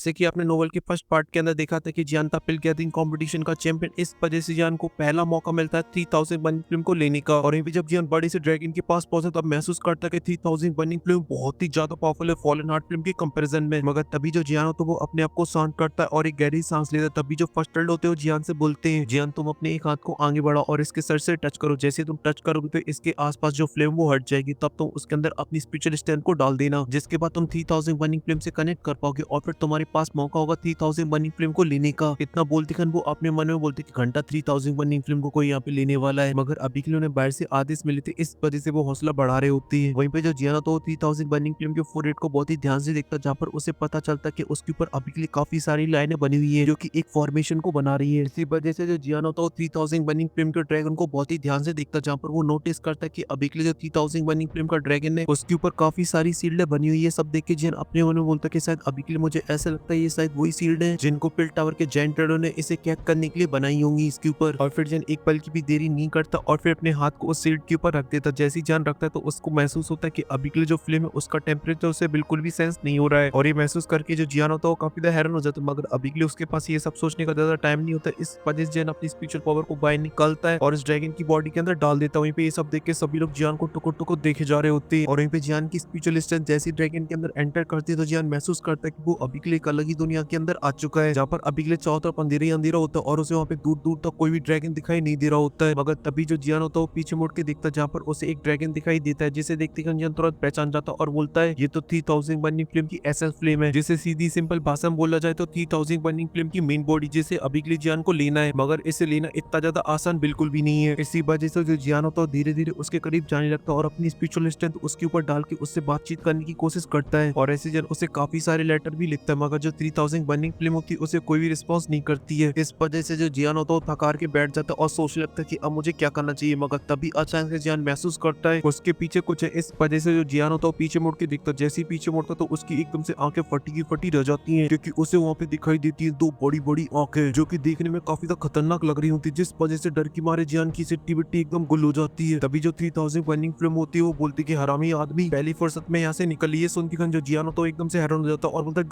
जैसे कि आपने नोवेल के फर्स्ट पार्ट के अंदर देखा था कि जियान था पिल गैदरिंग कंपटीशन का चैंपियन, इस वजह से जियान को पहला मौका मिलता है 3000 बर्निंग फ्लेम को लेने का। और यहीं पे जब जियान बड़े से ड्रैगन के पास पहुंचा तब महसूस करता है कि 3000 बर्निंग फ्लेम बहुत ही ज्यादा पावरफुल है फॉलन हार्ट फ्लेम के कंपैरिजन में। मगर तभी जो जियान होता है वो अपने आप को शांत करता है और एक गहरी सांस लेता है। तभी जो फर्स्ट वर्ल्ड होते हैं वो जियान से बोलते हैं, जियान तुम अपने एक हाथ को आगे बढ़ाओ और इसके सर से टच करो। जैसे तुम टच करोगे तो इसके आसपास जो फ्लेम वो हट जाएगी, तब तुम उसके अंदर अपनी स्पिरिचुअल स्ट्रेंथ को डाल देना, जिसके बाद तुम 3000 बर्निंग फ्लेम से कनेक्ट कर पाओगे और फिर तुम्हारे पास मौका होगा 3000 बर्निंग फ्लेम को लेने का। इतना बोलते खन वो अपने मन में बोलते कि घंटा 3000 बर्निंग फ्लेम को कोई यहाँ पे लेने वाला है, मगर अभी के लिए उन्हें बाहर से आदेश मिले थे, इस वजह से वो हौसला बढ़ा रहे होती है। वहीं पे जो जियाना तो 3000 बर्निंग फ्लेम के फोरहेड को बहुत ही ध्यान से देखता, जहाँ पर उसे पता चलता कि उसके ऊपर अभी के लिए काफी सारी लाइनें बनी हुई है जो कि एक फॉर्मेशन को बना रही है। इसी वजह से जो जियाना तो 3000 बर्निंग फ्लेम के ड्रैगन को बहुत ही ध्यान से देखता, जहाँ पर वो नोटिस करता है कि अभी के लिए जो 3000 बर्निंग फ्लेम का ड्रैगन है उसके ऊपर काफी सारी सील्ड बनी हुई है। सब देख के जियान अपने मन में बोलता है कि शायद अभी के लिए मुझे ऐसा लगता है ये शायद वही सील्ड है जिनको पिल टावर के जायंट रेडो ने इसे कैच करने के लिए बनाई होंगी इसके ऊपर। और फिर जियान एक पल की भी देरी नहीं करता और फिर अपने हाथ को उस सील्ड के ऊपर रख देता। जैसे ही जियान रखता है तो उसको महसूस होता है कि अभी के लिए जो फ्लेम है उसका टेम्परेचर उसे बिल्कुल भी सेंस नहीं हो रहा है। और ये महसूस करके जो जियान होता है वो काफी ज्यादा हैरान हो जाता है, मगर अभी के लिए उसके पास ये सब सोचने का ज्यादा टाइम नहीं होता। इस वजह से जियान अपनी स्पिरिचुअल पावर को बाहर निकालता है और इस ड्रैगन की बॉडी के अंदर डाल देता है। वहीं पे ये सब देख के सभी लोग जियान को टुकुर टुकुर देखे जा रहे होते हैं। और वहीं पे जियान की स्पिरिचुअल स्ट्रेंथ जैसी ड्रैगन के अंदर एंटर करती है तो जियान महसूस करता है कि वो अभी के लिए एक अलग ही दुनिया के अंदर आ चुका है, जहाँ पर अभी के लिए चारों तरफ अंधेरा ही अंधेरा होता है और उसे वहाँ पे दूर दूर तक कोई भी ड्रैगन दिखाई नहीं दे रहा होता है। मगर तभी जो जियान होता है वो पीछे मुड़ के देखता है, जहाँ पर उसे एक ड्रैगन दिखाई देता है, जिसे देखते ही जियान तुरंत पहचान जाता है और बोलता है ये तो 3000 बर्निंग फ्लेम की एसेंस फ्लेम है, जिसे सीधी सिंपल भाषा में बोला जाए तो 3000 बर्निंग फ्लेम की मेन बॉडी, जिसे अभी के लिए जियान को लेना है। मगर इसे लेना इतना ज्यादा आसान बिल्कुल भी नहीं है। इसी वजह से जो जियान होता है धीरे धीरे उसके करीब जाने लगता है और अपनी स्पिरिचुअल स्ट्रेंथ उसके ऊपर डाल के उससे बातचीत करने की कोशिश करता है। और ऐसे जन उसे काफी सारे लेटर भी लिखता है, मगर जो 3000 बर्निंग फ्लेम होती है उसे कोई भी रिस्पॉन्स नहीं करती है। इस वजह से जो जियान होता है थकार के बैठ जाता है और सोचने लगता है कि अब मुझे क्या करना चाहिए। मगर तभी अचानक से जियान महसूस करता है उसके पीछे कुछ है। इस वजह से जो जियान होता है पीछे मुड़ के दिखता है। जैसे ही पीछे मुड़ता तो उसकी एकदम से आंखें फटी की फटी रह जाती हैं, क्योंकि उसे वहाँ पे दिखाई देती है दो बड़ी बड़ी आंखें जो कि देखने में काफी ज्यादा खतरनाक लग रही होती है, जिस वजह से डर की मारे जियान की सिट्टी बिट्टी एकदम गुल हो जाती है। तभी जो 3000 बर्निंग फ्लेम होती है वो बोलती कि हरामी आदमी पहली फुर्सत में यहाँ से निकल। ये सुन के जो जियान होता है एकदम से हैरान हो जाता है और बोलता है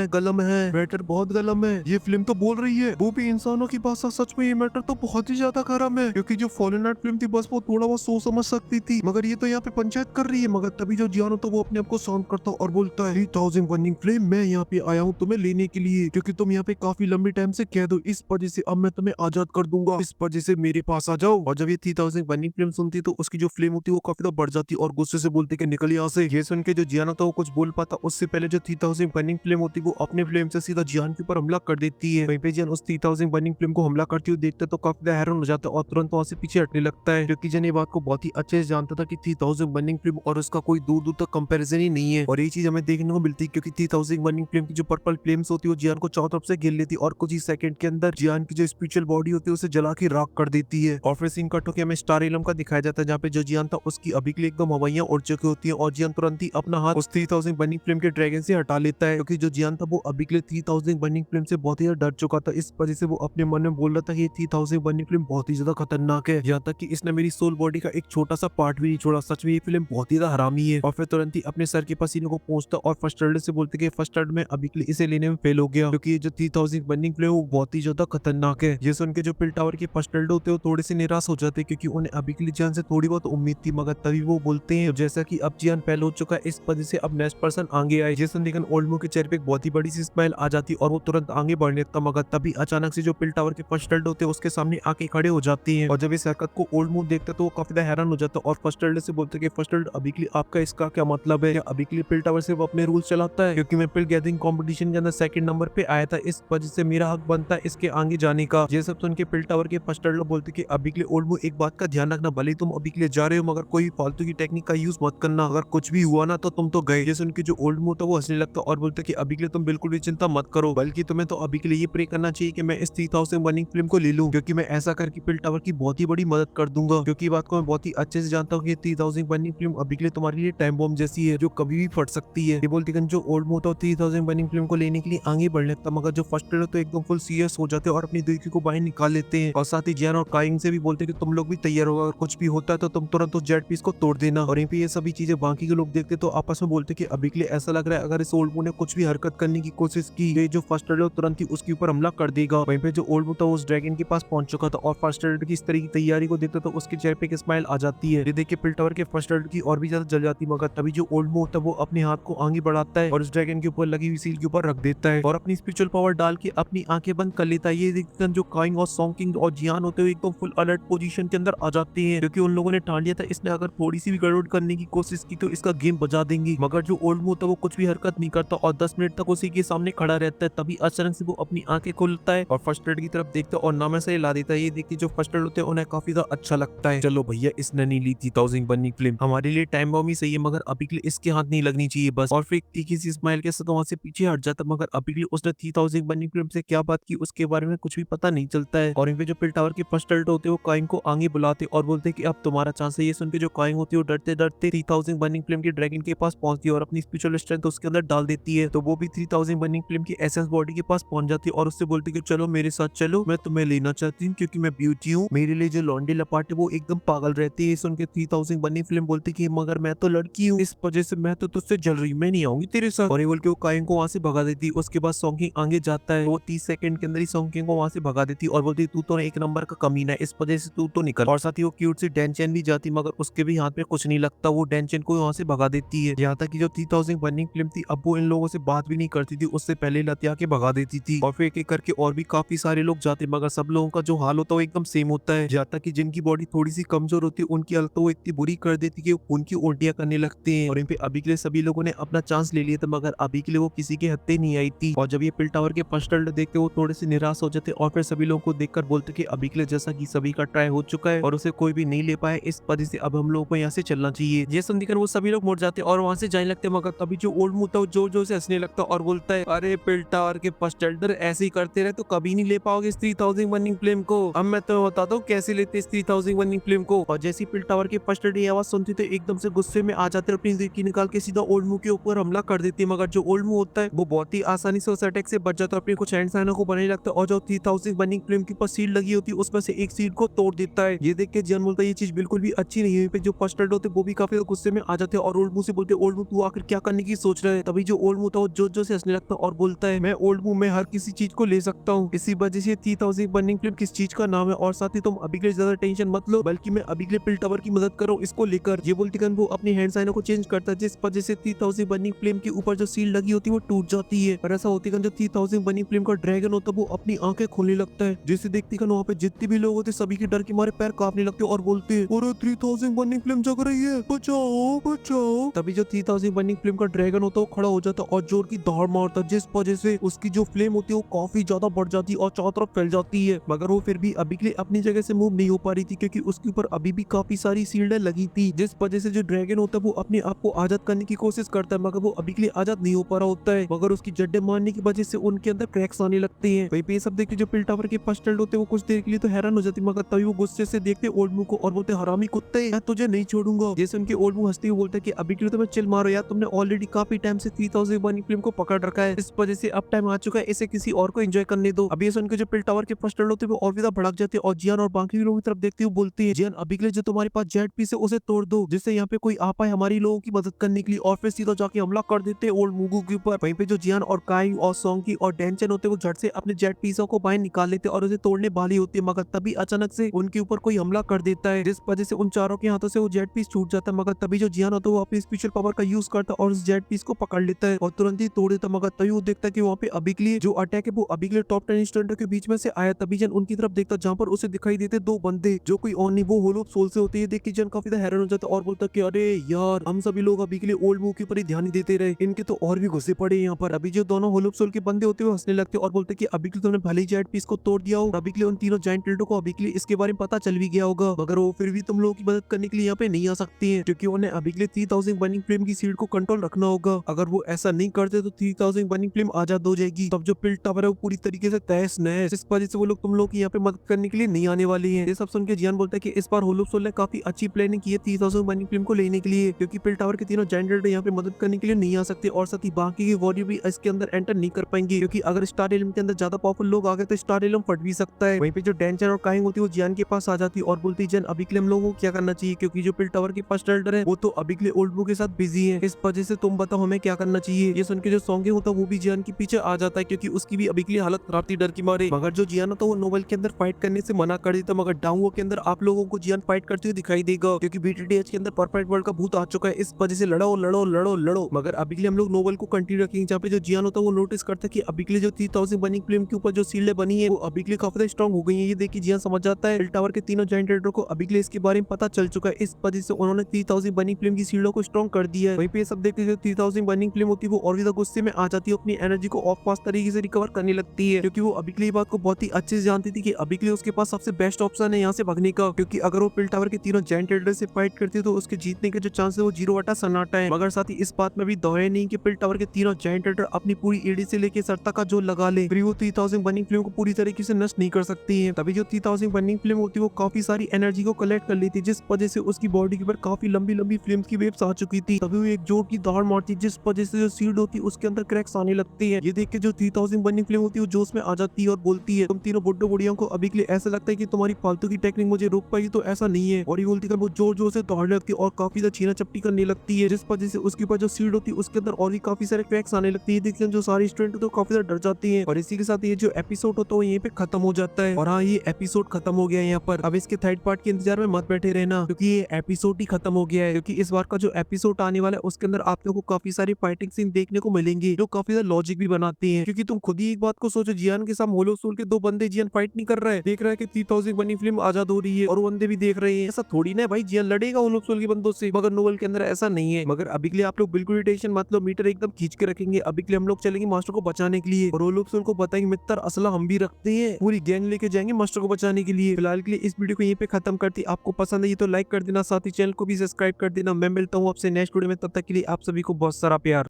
गलम है मैटर बहुत गलम है। ये फिल्म तो बोल रही है वो भी इंसानों की भाषा, सच में ये मैटर तो बहुत ही ज्यादा खराब है, क्योंकि जो फॉलन हार्ट फिल्म थी बस वो थोड़ा बहुत सोच समझ सकती थी, मगर ये तो यहाँ पे पंचायत कर रही है। मगर तभी जो जियान होता है वो अपने आप को शांत करता है और बोलता है 3000 बर्निंग फ्लेम मैं यहाँ पे आया हूँ तुम्हें लेने के लिए, क्योंकि तुम यहाँ पे काफी लंबे टाइम से कैद हो, इस वजह से अब मैं तुम्हें आजाद कर दूंगा, इस वजह से मेरे पास आ जाओ। और जब ये 3000 बर्निंग फ्लेम सुनती तो उसकी जो फ्लेम होती है वो काफी ज्यादा बढ़ जाती और गुस्से से बोलती कि निकल यहाँ से। ये सुन के जो जियान होता है वो कुछ बोल पाता उससे पहले जो 3000 बर्निंग फ्लेम होती है वो अपने फ्लेम से सीधा जियान के ऊपर हमला कर देती है। वहीं पे जियान उस 3000 बर्निंग फ्लेम को हमला करती हुई देखता तो काफी ज्यादा हैरान हो जाता है और तुरंत वहां से पीछे हटने लगता है, क्योंकि जियान ये बात को बहुत ही अच्छे से जानता था कि 3000 बर्निंग फ्लेम और उसका कोई दूर दूर तक कंपैरिजन ही नहीं है। और ये चीज हमें देखने को मिलती है क्योंकि 3000 बर्निंग फ्लेम की जो पर्पल फ्लेम्स होती है वो जियान को चारों तरफ से घेर लेती और कुछ ही सेकंड के अंदर जियान की जो स्पिरिचुअल बॉडी होती है उसे जला के राख कर देती है। और फिर सीन कट होकर हमें स्टार इलम का दिखाया जाता है, जहाँ पे जो जियान था उसकी अभी के लिए एकदम हवाइयां उड़ चुकी होती है और जियान तुरंत ही अपना हाथ उस 3000 बर्निंग फ्लेम के ड्रैगन से हटा लेता है, क्योंकि जो जियान था वो अभी के लिए 3000 बर्निंग फ्लेम से बहुत ही ज्यादा डर चुका था। इस वजह से वो अपने मन में बोल रहा था कि ये 3000 बर्निंग फ्लेम बहुत ही ज्यादा खतरनाक है, यहाँ तक कि इसने मेरी सोल बॉडी का एक छोटा सा पार्ट भी नहीं छोड़ा। सच में ये फिल्म बहुत ही ज्यादा हरामी है। और फिर तुरंत ही अपने सर के पसीने को पहुंचता और फर्स्ट एड से बोलते कि फर्स्ट एड में अभी के लिए इसे लेने में फेल हो गया, क्योंकि ये जो 3000 बर्निंग फ्लेम वो बहुत ही ज्यादा खतरनाक है। ये सुन के जो पिल टावर के फर्स्ट एड होते हैं वो थोड़े से निराश हो जाते हैं, क्योंकि उन्हें अभी के लिए जियान से थोड़ी बहुत उम्मीद थी। मगर तभी वो बोलते हैं जैसा कि अब जियान फेल हो चुका है इस वजह से अब नेक्स्ट पर्सन आगे आए। जिस देखन ओल्ड मू के चेहरे पे एक बहुत ही बड़ी सी स्माइल आ जाती और वो तुरंत आगे बढ़ने लगता, मगर तभी अचानक से जो पिल टावर के फर्स्ट एड होते हैं उसके सामने आके खड़े हो जाती हैं। और जब इस हरकत को ओल्ड मू देखता तो वो काफी ज्यादा हैरान हो जाता और फर्स्ट एड से बोलते कि फर्स्ट एड अभी के लिए आपका इसका क्या मतलब है, क्या अभी के लिए पिल टावर सिर्फ अपने रूल्स चलाता है, क्योंकि मैं पिल गैदरिंग कंपटीशन के अंदर सेकंड नंबर पे आया था, इस वजह से मेरा हक बनता है इसके आगे जाने का। ये सब सुन के पिल टावर के फर्स्ट एड बोलते कि अभी के लिए ओल्ड मू एक बात का ध्यान रखना, भले तुम अभी के लिए जा रहे हो मगर कोई फालतू की टेक्निक का यूज मत करना, अगर कुछ भी हुआ ना तो तुम तो गए। ये सुन के जो ओल्ड मू था वो हंसने लगता और बोलते कि अभी के लिए तुम बिल्कुल भी चिंता मत करो, बल्कि तुम्हें तो अभी के लिए ये प्रे करना चाहिए कि मैं इस 3000 बर्निंग फ्लेम को ले लूं, क्योंकि मैं ऐसा करके पिल टावर की बहुत ही बड़ी मदद कर दूंगा, क्योंकि बात को मैं बहुत ही अच्छे से जानता हूँ कि 3000 बर्निंग फ्लेम अभी के लिए तुम्हारे लिए टाइम बॉम्ब जैसी है जो कभी भी फट सकती है। ये बोलते जो ओल्ड मू था 3000 बर्निंग फ्लेम को लेने के लिए आगे बढ़ लगता, मगर जो फर्स्ट एड तो एकदम फुल सीरियस हो जाते और अपनी दुखी को बाहर निकाल लेते हैं। और साथ ही जियान और काइंग से भी बोलते कि तुम लोग भी तैयार होगा, अगर कुछ भी होता है तो तुम तुरंत उस जेट पीस को तोड़ देना। और यहीं पे ये सभी चीजें बाकी के लोग देखते तो आपस में बोलते कि अभी के लिए ऐसा लग रहा है अगर इस ओल्ड मू ने कुछ भी हरकत करनी करने की कोशिश की। ये जो फर्स्ट एडर तुरंत ही उसके ऊपर हमला कर देगा। वहीं पे जो ओल्ड था उस ड्रैगन के पास पहुंच चुका था और फर्स्ट एडर की इस तरह की तैयारी को देखता तो उसके चेहरे पे एक स्माइल आ जाती है। ये देख के पिल टावर के फर्स्ट एडर की और भी ज्यादा जल जाती, मगर तभी जो ओल्ड होता है वो अपने हाथ को आगे बढ़ाता है और उस ड्रैगन के ऊपर लगी हुई सील के ऊपर रख देता है और अपनी स्पिरिचुअल पावर डाल के अपनी आंखें बंद कर लेता है। ये देखकर जो काइंग और सॉन्ग किंग और जियान होते हुए एकदम फुल अलर्ट पोजीशन के अंदर आ जाते हैं, क्योंकि उन लोगों ने ठान लिया था इसने अगर थोड़ी सी भी गड़बड़ करने की कोशिश की तो इसका गेम बजा देंगे। मगर जो ओल्ड होता है वो कुछ भी हरकत नहीं करता और 10 मिनट तक उसी के सामने खड़ा रहता है। तभी अचानक से वो अपनी आंखें खोलता है और फर्स्ट एड की तरफ देखता है और नाम से ला देता है। ये देखिए जो फर्स्ट एड होते हैं उन्हें काफी ज्यादा अच्छा लगता है। चलो भैया, इसने नहीं ली थी 1000 बननी फिल्म, हमारे लिए टाइम बॉम्ब ही सही है, मगर अभी के लिए इसके हाथ नहीं लगनी चाहिए बस। और फिर तीखी सी स्माइल के साथ वहां से पीछे हट जाता, मगर अभी के लिए उसने 3000 बननी फिल्म से क्या बात की उसके बारे में कुछ भी पता नहीं चलता है। और इनपे जो पिल टावर के फर्स्ट एड होते हैं वो काइंग को आगे बुलाते और बोलते कि अब तुम्हारा चांस है। ये सुन के जो काइंग होती है वो डरते डरते 3000 बर्निंग फ्लेम के ड्रैगन के पास पहुंचती है और अपनी स्पिरिचुअल स्ट्रेंथ उसके अंदर डाल देती है। तो वो भी 3000 बर्निंग फ्लेम की एसेंस बॉडी के पास पहुंच जाती है और उससे बोलती है कि चलो मेरे साथ चलो, मैं तुम्हें लेना चाहती हूँ क्योंकि मैं ब्यूटी हूँ। मेरे लिए जो लॉन्डे लपाटे वो एकदम पागल रहती है। सुन के 3000 बर्निंग फ्लेम बोलती कि मगर मैं तो लड़की हूँ, इस वजह से मैं तो तुझसे जल रही, मैं नहीं आऊंगी तेरे साथ। और ये बोल के वो काइंग को वहां से भगा देती। उसके बाद सॉन्किंग आगे जाता है, वो 30 सेकंड के अंदर ही सॉन्किंग को वहां से भगा देती और बोलती तू तो एक नंबर का कमीना है, इस वजह से तू तो निकल। और साथ ही वो क्यूट सी डेंचन भी जाती, मगर उसके भी हाथ में कुछ नहीं लगता, वो डेंचन को वहां से भगा देती है। यहाँ तक कि जो 3000 बर्निंग फ्लेम थी अब वो इन लोगों से बात भी नहीं करती थी, उससे पहले लतिया के भगा देती थी। और फिर एक एक करके और भी काफी सारे लोग जाते, मगर सब लोगों का जो हाल होता है वो एकदम सेम होता है। यहाँ तक कि जिनकी बॉडी थोड़ी सी कमजोर होती है उनकी हालत तो वो इतनी बुरी कर देती कि उनकी उल्टियां करने लगते हैं। और इन पे अभी के लिए सभी लोगों ने अपना चांस ले लिया था, मगर अभी के लिए वो किसी के हत्ते नहीं आई थी। और जब ये पिल टावर के फर्स्ट एड देखते वो थोड़े से निराश हो जाते और फिर सभी लोगों को देखकर बोलते कि अभी के लिए जैसा कि सभी का ट्राई हो चुका है और उसे कोई भी नहीं ले पाया, इस वजह से अब हम लोगों को यहाँ से चलना चाहिए। ये सुनकर वो सभी लोग मुड़ जाते और वहां से जाने लगते, मगर तभी जो ओल्ड मुंह था वो जोर जोर से हंसने लगता और बोलता है अरे पिल टावर के फर्स्ट एल्डर ऐसे ही करते रहे तो कभी नहीं ले पाओगे इस 3000 बर्निंग फ्लेम को। अब मैं तो बताता हूँ कैसे लेते इस 3000 बर्निंग फ्लेम को। और जैसे पिल टावर के फर्स्ट एल्डर ये आवाज सुनती तो एकदम से गुस्से में आ जाते, अपनी जिंदगी निकाल के सीधा ओल्ड मुंह के ऊपर हमला कर देती। मगर जो ओल्ड मुंह होता है वो बहुत ही आसानी से उस अटैक से बच जाता है, अपने कुछ हैंड साइनों को बनाने लगता है और जो 3000 बर्निंग फ्लेम के ऊपर सील लगी होती है उसमें से एक सील को तोड़ देता है। ये देख के जियान बोलता है ये चीज बिल्कुल भी अच्छी नहीं है। जो फर्स्ट एड होते वो भी काफी गुस्से में आ जाते हैं और ओल्ड मुंह से बोलते ओल्ड मुंह तू आखिर क्या करने की सोच रहा है। तभी जो ओल्ड मुंह था वो जोर जोर से हंसने लगता है और बोलता है मैं ओल्ड मुंह में हर किसी चीज को ले सकता हूँ, इसी वजह से 3000 बर्निंग फ्लेम किस चीज का नाम है। और साथ ही तुम अभी के लिए ज्यादा टेंशन मत लो, बल्कि मैं अभी के लिए पिल टावर की मदद करो इसको लेकर। ये बोलती कर वो अपनी हैंड साइनों को चेंज करता है, जिस वजह से 3000 बर्निंग फ्लेम के ऊपर जो सील लगी होती है वो टूट जाती है। और ऐसा होती है जो 3000 बर्निंग फ्लेम का ड्रैगन होता है वो अपनी आंखें खोलने लगता है, जिसे देखती वहाँ पे जितने भी लोग होते सभी के डर के मारे पैर कांपने लगते और बोलते हैं अरे 3000 बर्निंग फ्लेम जग रही है, बचाओ बचाओ। तभी जो 3000 बर्निंग फ्लेम का ड्रैगन होता है वो खड़ा हो जाता है और जोर की दौड़ मारता है, जिस वजह से उसकी जो फ्लेम होती है वो काफी ज्यादा बढ़ जाती है और चारों तरफ फैल जाती है। मगर वो फिर भी अभी के लिए अपनी जगह से मूव नहीं हो पा रही थी, क्योंकि उसके ऊपर अभी भी काफी सारी सील्डें लगी थी, जिस वजह से जो ड्रैगन होता है वो अपने आप को आजाद करने की कोशिश करता है, मगर वो अभी के लिए आजाद नहीं हो पा रहा होता है। मगर उसकी जड्डे मारने की वजह से उनके अंदर क्रैक्स आने लगते हैं। वहीं पे ये सब देख के जो पिल टावर के फर्स्ट एड होते हैं वो कुछ देर के लिए तो हैरान हो जाती, मगर तभी वो गुस्से से देखते ओल्ड मुंह को और बोलते हरामी कुत्ते, मैं तुझे नहीं छोड़ूंगा। जैसे उनके ओल्ड मुंह हंसते हुए बोलते कि अभी के लिए तो मैं चिल मारो यार, तुमने ऑलरेडी काफी टाइम से 3000 बर्निंग फ्लेम को पकड़ रखा है, इस वजह से अब टाइम आ चुका है इसे किसी और को एंजॉय करने दो। अभी सुन के जो पिल टावर के फर्स्ट एड होते हैं वो और भी ज्यादा भड़क जाते हैं और जियान और बाकी लोगों की तरफ देखते हुए बोलते हैं जियान अभी के लिए जो तुम्हारे पास जेट पीस है उसे तोड़ दो, जिससे यहाँ पे कोई आ पाए हमारी लोगों की मदद करने के लिए। और फिर सीधा जाके हमला कर देते हैं ओल्ड मुगू के ऊपर। वहीं पे जो जियान और काइंग और सोंकी और डेंचन होते वो झट से अपने जेट पीसों को बाहर निकाल लेते और उसे तोड़ने वाली होती है, मगर तभी अचानक से उनके ऊपर कोई हमला कर देता है, जिस वजह से उन चारों के हाथों से वो जेट पीस छूट जाता है। मगर तभी जो जियान होता है वो अपनी स्पेशल पावर का यूज करता है और उस जेट पीस को पकड़ लेता है और तुरंत ही तोड़ देता है। मगर तभी वो देखता है कि वहाँ पे अभी के लिए जो अटैक है वो अभी के लिए टॉप 10 स्टूडेंटों के बीच में से आया। तभी जन उनकी तरफ देखता जहाँ पर उसे दिखाई देते दो बंदे जो कोई और नहीं वो होलो सोल से होते हैं। देख के जन काफी हैरान हो जाता है और बोलता कि अरे यार हम सभी लोग अभी के लिए ओल्ड मूव के ऊपर ही ध्यान नहीं देते रहे, इनके तो और भी गुस्से पड़े यहाँ पर। अभी जो दोनों होलो सोल के बंदे होते हैं हंसने लगते और बोलते कि अभी के लिए तुमने भले ही जेट पीस को तोड़ दिया हो, अभी के लिए उन तीनों जायंट टिल्डो को अभी के लिए इसके बारे में पता चल भी गया होगा, मगर वो फिर भी तुम लोगों की मदद करने के लिए यहाँ पे नहीं आ सकती है, क्योंकि उन्हें अभी के लिए 3000 बर्निंग फ्लेम की सीड को कंट्रोल रखना होगा। अगर वो ऐसा नहीं करते तो 3000 बर्निंग फ्लेम आजाद हो जाएगी। तब जो पिल टावर है वो पूरी तरीके से तहस नहस, इस वजह से वो लोग तुम लोग की यहाँ पे मदद करने के लिए नहीं आने वाली है। ये सब सुन के जियान बोलता है कि इस बार होलो सोल ने काफी अच्छी प्लानिंग की है 3000 बर्निंग फ्लेम को लेने के लिए, क्योंकि पिल टावर के तीनों जायंट टिल्डो यहाँ पे मदद करने के लिए नहीं आ सकते और साथ ही बाकी की वॉरियर भी इसके अंदर एंटर नहीं कर पाएंगे, क्योंकि अगर स्टार एलम के अंदर ज्यादा पावरफुल लोग आ गए तो स्टार एलम फट भी सकता है। वहीं पे जो डेंचर और काइंग होती है वो जियान के पास आ जाती है और बोलती है जियान अभी के लिए हम लोगों को क्या करना चाहिए, क्योंकि जो पिल टावर के फर्स्ट एल्डर है वो तो अभी के लिए ओल्ड बू के साथ बिजी है, इस वजह से तुम बताओ हमें क्या करना चाहिए। ये सुन के जो सॉन्ग संगे होता वो भी जियान के पीछे आ जाता है क्योंकि उसकी भी अभी के लिए हालत खराब थी डर की मारे। मगर जो जियान होता है वो नोवेल के अंदर फाइट करने से मना कर देता, मगर डाउनवो के अंदर आप लोगों को जियान फाइट करते हुए दिखाई देगा क्योंकि बीटीटीएच के अंदर परफेक्ट वर्ल्ड का भूत आ चुका है, इस वजह से लड़ो लड़ो लड़ो लड़ो। मगर अभी के लिए हम लोग नोवेल को कंटिन्यू रखेंगे जहाँ पे जो जियान होता है वो नोटिस करता है कि अभी के लिए जो 3000 बर्निंग फ्लेम के ऊपर जो सील्ड बनी है वो अभी के लिए काफी स्ट्रॉन्ग हो गई है। ये देखिए जियान समझ जाता है टावर के तीनों जायंट रेडर को अभी के लिए इसके बारे में पता चल चुका है, इस वजह से उन्होंने 3000 बर्निंग फ्लेम की सील्डों को स्ट्रॉन्ग कर दिया है। वहीं पे सब देखते जो 3000 बर्निंग फ्लेम होती है वो और भी ज्यादा गुस्से में आ जाती है, अपनी एनर्जी को ऑफ पास तरीके से रिकवर करने लगती है क्योंकि वो अभी के लिए बात को बहुत ही अच्छे से जानती थी कि अभी के लिए उसके पास सबसे बेस्ट ऑप्शन है यहाँ से भागने का, क्योंकि अगर वो पिल टावर के तीनों जायंट रेडर से फाइट करती है तो उसके जीतने के जो चांस है वो 0 सन्नाटा है। मगर साथ ही इस बात में भी दोहराया नहीं कि पिल टावर के तीनों जायंट रेडर अपनी पूरी एडी से लेके सर तक का जोर लगा ले फिर वो 3000 बर्निंग फ्लेम को पूरी तरीके से नष्ट नहीं कर सकती है। तभी जो 3000 बर्निंग फ्लेम होती है वो काफी सारी एनर्जी को कलेक्ट कर लेती है, जिस वजह से उसकी बॉडी के ऊपर काफी लंबी लंबी फ्लेम्स की वेव्स आ चुकी थी। तभी वो एक जोर की दौड़ मारती जिस वजह से जो सील्ड होती है उसके अंदर क्रैक्स आने लगती है। ये देख के जो 3000 बर्निंग फ्लेम होती है वो जोश में आ जाती है और बोलती है तुम तीनों बुड्ढो बुढ़ियों को अभी के लिए ऐसा लगता है कि तुम्हारी फालतू की टेक्निक मुझे रोक पाएगी, तो ऐसा नहीं है। और ये बोलती है वो जोर जोर से दौड़ने लगती है और काफी ज्यादा छीना चपटी करने लगती है, जिस वजह से उसके ऊपर जो सील्ड होती है उसके अंदर और भी काफी सारे क्रैक्स आने लगती है। देखिए जो सारी स्टूडेंट तो काफी ज्यादा डर जाती है और इसी के साथ ये जो एपिसोड होता है वो यहीं पे खत्म हो जाता है। और हाँ ये एपिसोड खत्म हो गया है यहाँ पर, अब इसके थर्ड पार्ट के इंतजार में मत बैठे रहना क्योंकि ये एपिसोड ही खत्म हो गया है, क्योंकि इस बार का जो एपिसोड आने वाला है उसके अंदर आप लोगों को काफी सारी फाइटिंग सीन देखने को मिलेंगे जो काफी ज्यादा लॉजिक भी बनाती है। क्योंकि तुम खुद ही एक बात को सोचो, जियान के साथ होलो सोल के दो बंदे, जियान फाइट नहीं कर रहा है, देख रहा है कि 3000 बनी फिल्म आजाद हो रही है और वो बंदे भी देख रहे हैं। ऐसा थोड़ी ना भाई जियान लड़ेगा होलो सोल के बंदों से, मगर नोवेल के अंदर ऐसा नहीं है। मगर अभी के लिए आप लोग बिल्कुल टेंशन मत लो, मीटर एकदम खींच के रखेंगे। अभी के लिए हम लोग चलेंगे मास्टर को बचाने के लिए और होलो सोल को बताएंगे मित्र असला हम भी रखते हैं, पूरी गैंग लेके जाएंगे मास्टर को बचाने के लिए। फिलहाल के लिए इस वीडियो को यहीं पे खत्म करती, आपको पसंद है तो लाइक कर देना, साथ ही चैनल को भी सब्सक्राइब कर देना। मैं मिलता हूँ आपसे नेक्स्ट वीडियो में, तब तक के लिए आप सभी को बहुत सारा प्यार।